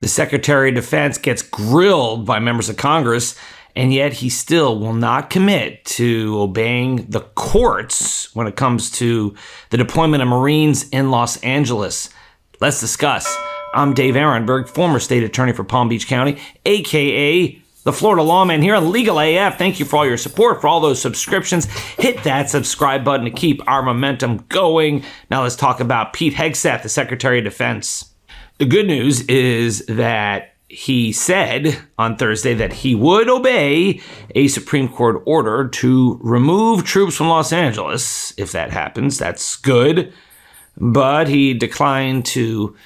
The Secretary of Defense gets grilled by members of Congress, and yet he still will not commit to obeying the courts when it comes to the deployment of Marines in Los Angeles. Let's discuss. I'm Dave Aronberg, former state attorney for Palm Beach County, a.k.a. the Florida LawMan here on Legal AF. Thank you for all your support, for all those subscriptions. Hit that subscribe button to keep our momentum going. Now let's talk about Pete Hegseth, the Secretary of Defense. The good news is that he said on Thursday that he would obey a Supreme Court order to remove troops from Los Angeles. If that happens, that's good. But he declined to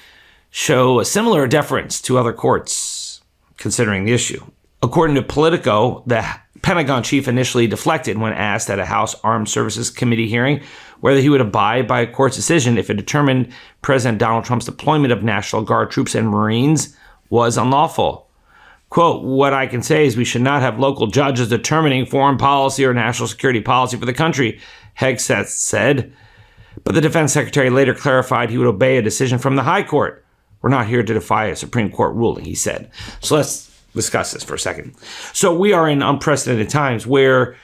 show a similar deference to other courts considering the issue. According to Politico, the Pentagon chief initially deflected when asked at a House Armed Services Committee hearing whether he would abide by a court's decision if it determined President Donald Trump's deployment of National Guard troops and Marines was unlawful. Quote, "What I can say is we should not have local judges determining foreign policy or national security policy for the country," Hegseth said. But the defense secretary later clarified he would obey a decision from the high court. "We're not here to defy a Supreme Court ruling," he said. So let's discuss this for a second. So we are in unprecedented times where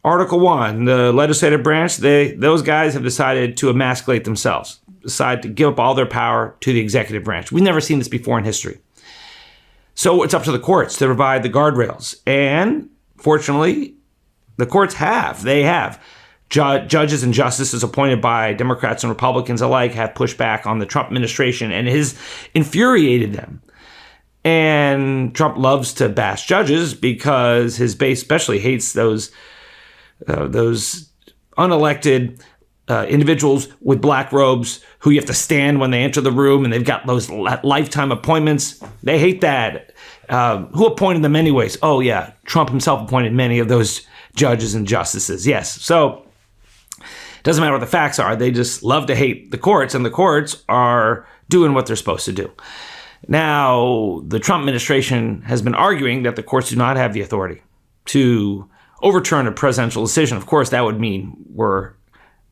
Article 1, the legislative branch, those guys have decided to emasculate themselves, decide to give up all their power to the executive branch. We've never seen this before in history. So it's up to the courts to provide the guardrails. And fortunately, the courts have. They have. Judges and justices appointed by Democrats and Republicans alike have pushed back on the Trump administration and has infuriated them. And Trump loves to bash judges because his base especially hates those unelected individuals with black robes who you have to stand when they enter the room, and they've got those lifetime appointments. They hate that. Who appointed them anyways? Oh, yeah, Trump himself appointed many of those judges and justices. Yes, so it doesn't matter what the facts are. They just love to hate the courts, and the courts are doing what they're supposed to do. Now, the Trump administration has been arguing that the courts do not have the authority to overturn a presidential decision. Of course, that would mean we're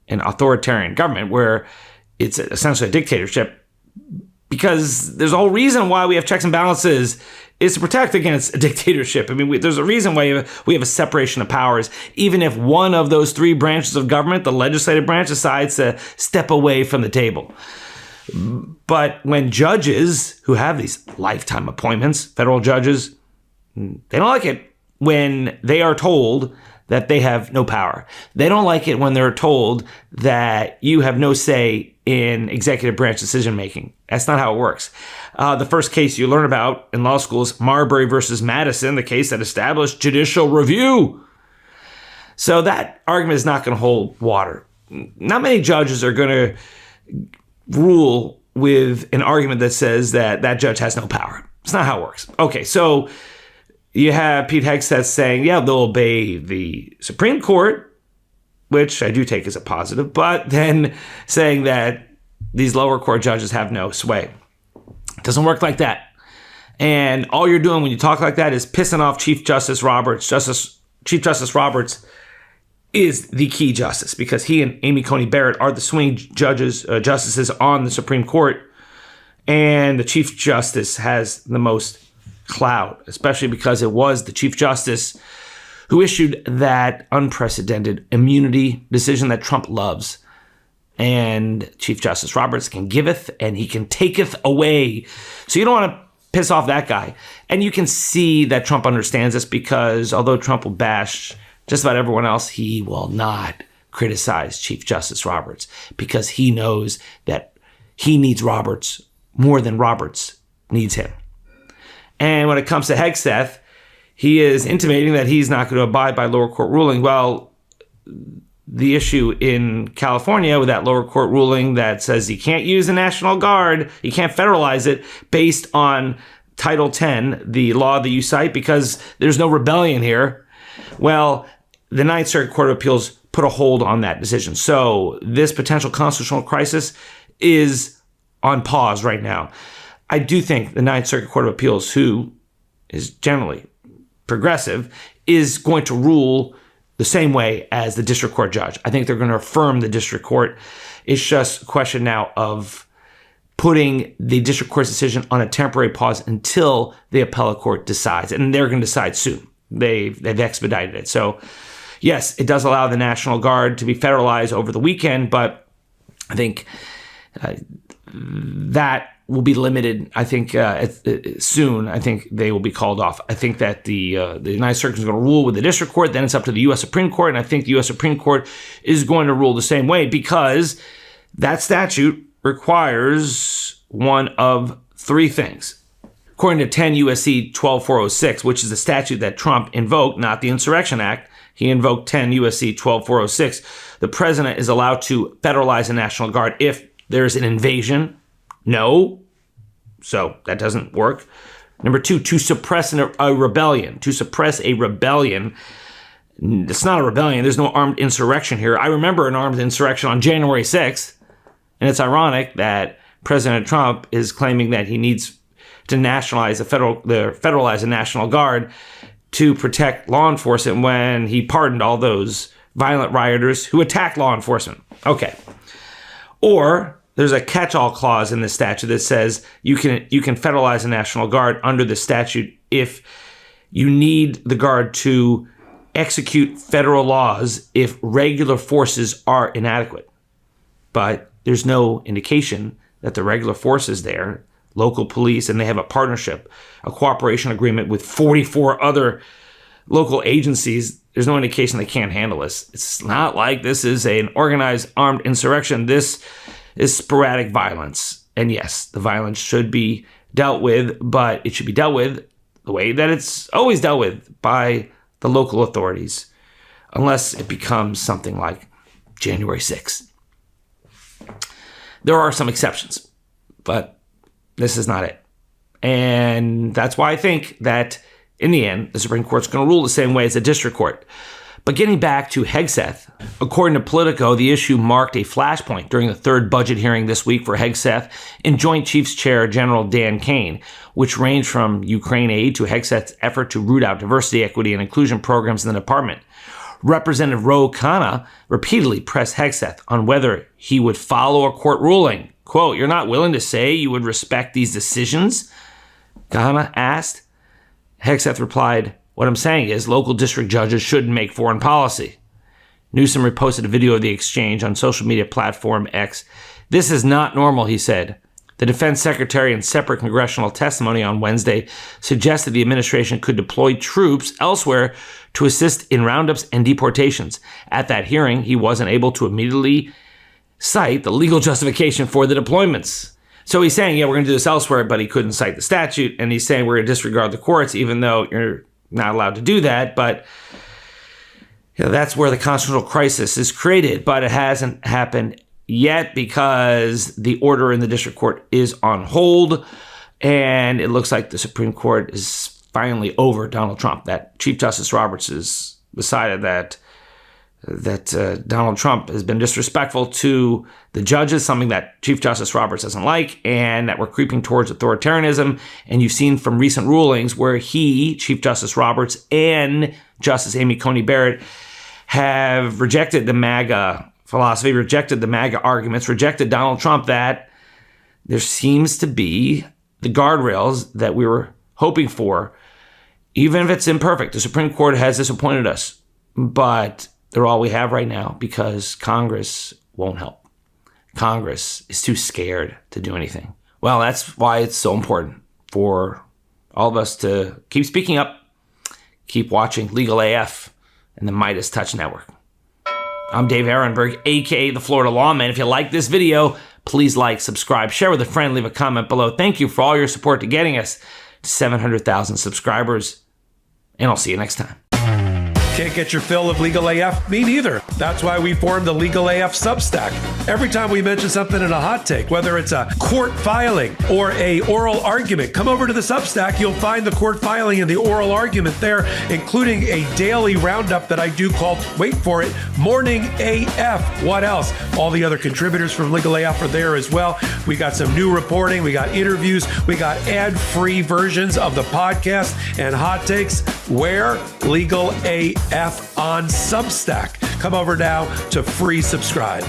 an authoritarian government where it's essentially a dictatorship, because there's a whole reason why we have checks and balances is to protect against a dictatorship. I mean, there's a reason why we have a separation of powers. Even if one of those three branches of government, the legislative branch, decides to step away from the table. But when judges who have these lifetime appointments, federal judges, they don't like it when they are told that they have no power. They don't like it when they're told that you have no say in executive branch decision making. That's not how it works. The first case you learn about in law school is Marbury versus Madison, the case that established judicial review. So that argument is not going to hold water. Not many judges are going to rule with an argument that says that that judge has no power. It's not how it works. Okay, so you have Pete Hegseth saying, yeah, they'll obey the Supreme Court, which I do take as a positive, but then saying that these lower court judges have no sway. It doesn't work like that. And all you're doing when you talk like that is pissing off Chief Justice Roberts. Chief Justice Roberts is the key justice because he and Amy Coney Barrett are the swing justices on the Supreme Court. And the Chief Justice has the most clout, especially because it was the Chief Justice who issued that unprecedented immunity decision that Trump loves. And Chief Justice Roberts can giveth and he can taketh away. So you don't want to piss off that guy. And you can see that Trump understands this because although Trump will bash just about everyone else, he will not criticize Chief Justice Roberts because he knows that he needs Roberts more than Roberts needs him. And when it comes to Hegseth, he is intimating that he's not going to abide by lower court ruling. Well, the issue in California with that lower court ruling that says you can't use the National Guard, you can't federalize it based on Title 10, the law that you cite, because there's no rebellion here. Well, the Ninth Circuit Court of Appeals put a hold on that decision. So this potential constitutional crisis is on pause right now. I do think the Ninth Circuit Court of Appeals, who is generally progressive, is going to rule the same way as the district court judge. I think they're going to affirm the district court. It's just a question now of putting the district court's decision on a temporary pause until the appellate court decides. And they're going to decide soon. They've expedited it. So, yes, it does allow the National Guard to be federalized over the weekend, but I think that will be limited. I think soon. I think they will be called off. I think that the United Circuit is going to rule with the district court. Then it's up to the U.S. Supreme Court, and I think the U.S. Supreme Court is going to rule the same way because that statute requires one of three things. According to 10 U.S.C. 12406, which is the statute that Trump invoked, not the Insurrection Act, he invoked 10 U.S.C. 12406. The president is allowed to federalize the National Guard if there's an invasion. No. So that doesn't work. Number two, to suppress a rebellion. To suppress a rebellion. It's not a rebellion. There's no armed insurrection here. I remember an armed insurrection on January 6th. And it's ironic that President Trump is claiming that he needs to federalize the National Guard to protect law enforcement when he pardoned all those violent rioters who attacked law enforcement. Okay. Or there's a catch-all clause in the statute that says you can federalize the National Guard under the statute if you need the Guard to execute federal laws if regular forces are inadequate. But there's no indication that the regular forces there, local police, and they have a partnership, a cooperation agreement with 44 other local agencies. There's no indication they can't handle this. It's not like this is an organized armed insurrection. This is sporadic violence. And yes, the violence should be dealt with, but it should be dealt with the way that it's always dealt with by the local authorities, unless it becomes something like January 6th. There are some exceptions, but this is not it. And that's why I think that in the end, the Supreme Court's going to rule the same way as the district court. But getting back to Hegseth, according to Politico, the issue marked a flashpoint during the third budget hearing this week for Hegseth and Joint Chiefs Chair General Dan Kane, which ranged from Ukraine aid to Hegseth's effort to root out diversity, equity, and inclusion programs in the department. Representative Ro Khanna repeatedly pressed Hegseth on whether he would follow a court ruling. Quote, "You're not willing to say you would respect these decisions?" Khanna asked. Hegseth replied, "What I'm saying is local district judges shouldn't make foreign policy." Newsom reposted a video of the exchange on social media platform X. "This is not normal," he said. The defense secretary in separate congressional testimony on Wednesday suggested the administration could deploy troops elsewhere to assist in roundups and deportations. At that hearing, he wasn't able to immediately cite the legal justification for the deployments. So he's saying, yeah, we're going to do this elsewhere, but he couldn't cite the statute. And he's saying we're going to disregard the courts, even though you're not allowed to do that. But that's where the constitutional crisis is created. But it hasn't happened yet because the order in the district court is on hold. And it looks like the Supreme Court is finally over Donald Trump. That Chief Justice Roberts has decided that Donald Trump has been disrespectful to the judges, something that Chief Justice Roberts doesn't like, and that we're creeping towards authoritarianism. And you've seen from recent rulings where Chief Justice Roberts, and Justice Amy Coney Barrett have rejected the MAGA philosophy, rejected the MAGA arguments, rejected Donald Trump, that there seems to be the guardrails that we were hoping for. Even if it's imperfect, the Supreme Court has disappointed us, but they're all we have right now because Congress won't help. Congress is too scared to do anything. Well, that's why it's so important for all of us to keep speaking up, keep watching Legal AF and the Midas Touch Network. I'm Dave Aronberg, a.k.a. the Florida LawMan. If you like this video, please like, subscribe, share with a friend, leave a comment below. Thank you for all your support to getting us to 700,000 subscribers, and I'll see you next time. Can't get your fill of Legal AF? Me neither. That's why we formed the Legal AF Substack. Every time we mention something in a hot take, whether it's a court filing or a oral argument, come over to the Substack. You'll find the court filing and the oral argument there, including a daily roundup that I do called, wait for it, Morning AF. What else? All the other contributors from Legal AF are there as well. We got some new reporting. We got interviews. We got ad-free versions of the podcast and hot takes. Where? Legal AF on Substack. Come over now to free subscribe.